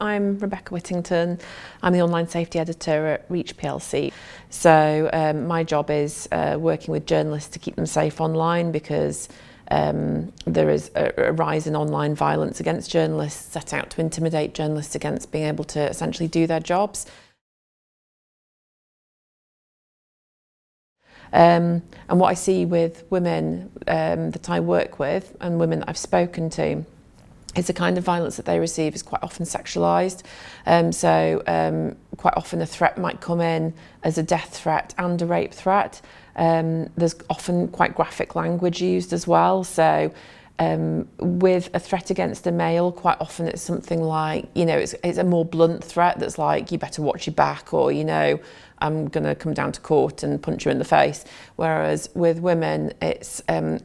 I'm Rebecca Whittington. I'm the online safety editor at Reach plc. So my job is working with journalists to keep them safe online, because there is a rise in online violence against journalists, set out to intimidate journalists against being able to essentially do their jobs. And what I see with women that I work with and women that I've spoken to is the kind of violence that they receive is quite often sexualised. Quite often a threat might come in as a death threat and a rape threat. There's often quite graphic language used as well. So with a threat against a male, quite often it's something like, it's a more blunt threat that's like, you better watch your back, or, I'm going to come down to court and punch you in the face. Whereas with women, it's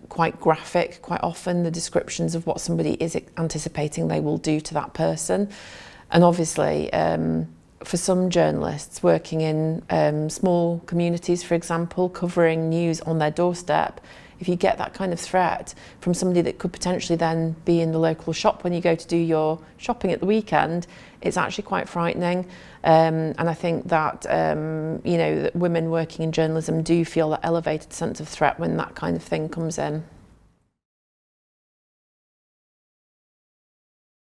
quite graphic. Quite often the descriptions of what somebody is anticipating they will do to that person. And obviously, for some journalists working in small communities, for example, covering news on their doorstep, if you get that kind of threat from somebody that could potentially then be in the local shop when you go to do your shopping at the weekend, it's actually quite frightening. And I think that, that women working in journalism do feel that elevated sense of threat when that kind of thing comes in.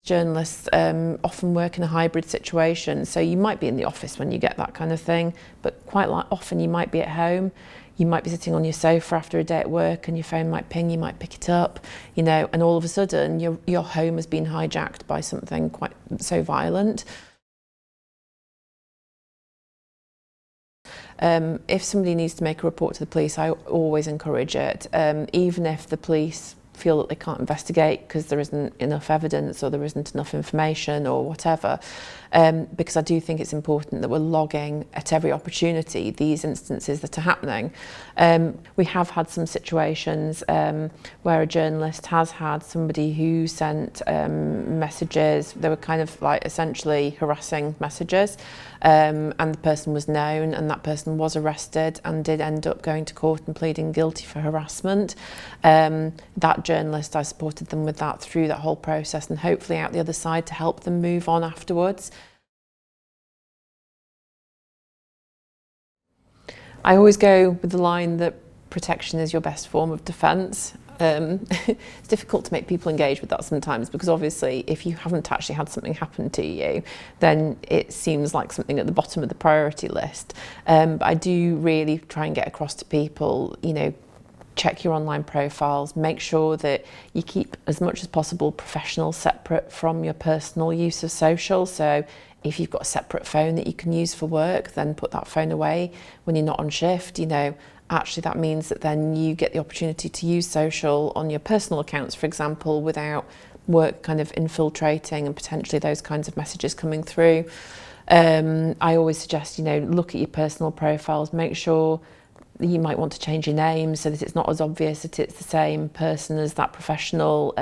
Journalists often work in a hybrid situation, so you might be in the office when you get that kind of thing, but quite often you might be at home. You might be sitting on your sofa after a day at work and your phone might ping, you might pick it up, and all of a sudden your home has been hijacked by something quite so violent. If somebody needs to make a report to the police, I always encourage it, even if the police feel that they can't investigate because there isn't enough evidence or there isn't enough information or whatever, because I do think it's important that we're logging at every opportunity these instances that are happening. We have had some situations where a journalist has had somebody who sent messages. They were kind of like essentially harassing messages, and the person was known, and that person was arrested and did end up going to court and pleading guilty for harassment. That journalist, I supported them with that through that whole process, and hopefully out the other side to help them move on afterwards. I always go with the line that protection is your best form of defence. It's difficult to make people engage with that sometimes, because obviously if you haven't actually had something happen to you, then it seems like something at the bottom of the priority list. But I do really try and get across to people, check your online profiles, make sure that you keep as much as possible professional separate from your personal use of social. So if you've got a separate phone that you can use for work, then put that phone away when you're not on shift. Actually that means that then you get the opportunity to use social on your personal accounts, for example, without work kind of infiltrating and potentially those kinds of messages coming through. I always suggest, look at your personal profiles, make sure you might want to change your name so that it's not as obvious that it's the same person as that professional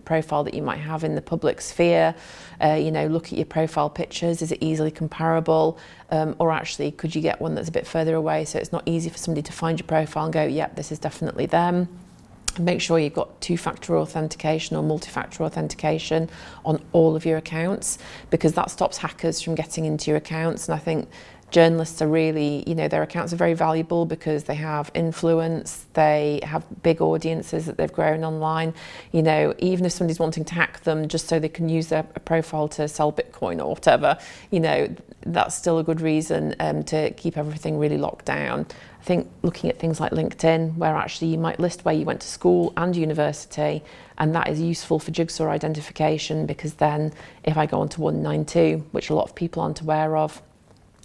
profile that you might have in the public sphere. Look at your profile pictures. Is it easily comparable? Or actually, could you get one that's a bit further away so it's not easy for somebody to find your profile and go, yep, this is definitely them. Make sure you've got two-factor authentication or multi-factor authentication on all of your accounts, because that stops hackers from getting into your accounts. And I think journalists are really, their accounts are very valuable because they have influence, they have big audiences that they've grown online. Even if somebody's wanting to hack them just so they can use their profile to sell Bitcoin or whatever, that's still a good reason to keep everything really locked down. I think looking at things like LinkedIn, where actually you might list where you went to school and university, and that is useful for jigsaw identification, because then if I go onto 192, which a lot of people aren't aware of,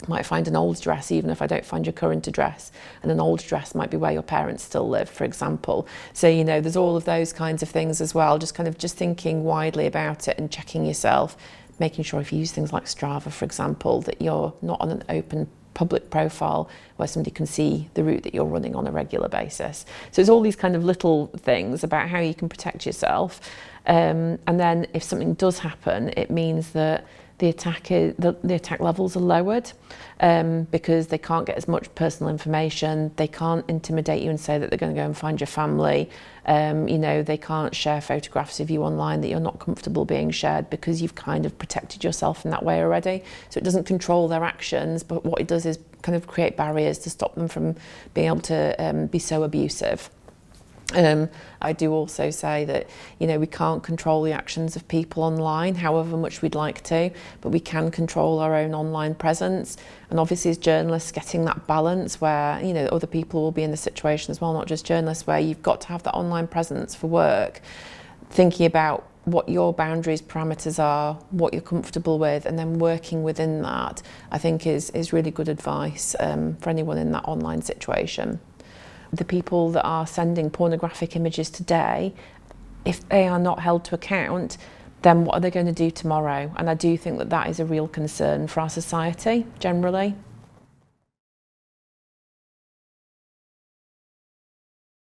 might find an old address even if I don't find your current address, and an old address might be where your parents still live, for example. So there's all of those kinds of things as well, just thinking widely about it and checking yourself, making sure if you use things like Strava, for example, that you're not on an open public profile where somebody can see the route that you're running on a regular basis. So it's all these kind of little things about how you can protect yourself, and then if something does happen, it means that the attack levels are lowered because they can't get as much personal information. They can't intimidate you and say that they're going to go and find your family. They can't share photographs of you online that you're not comfortable being shared, because you've kind of protected yourself in that way already. So it doesn't control their actions, but what it does is kind of create barriers to stop them from being able to be so abusive. I do also say that, we can't control the actions of people online, however much we'd like to, but we can control our own online presence. And obviously as journalists, getting that balance where, other people will be in the situation as well, not just journalists, where you've got to have that online presence for work, thinking about what your boundaries, parameters are, what you're comfortable with, and then working within that, I think is really good advice for anyone in that online situation. The people that are sending pornographic images today, if they are not held to account, then what are they going to do tomorrow? And I do think that is a real concern for our society generally.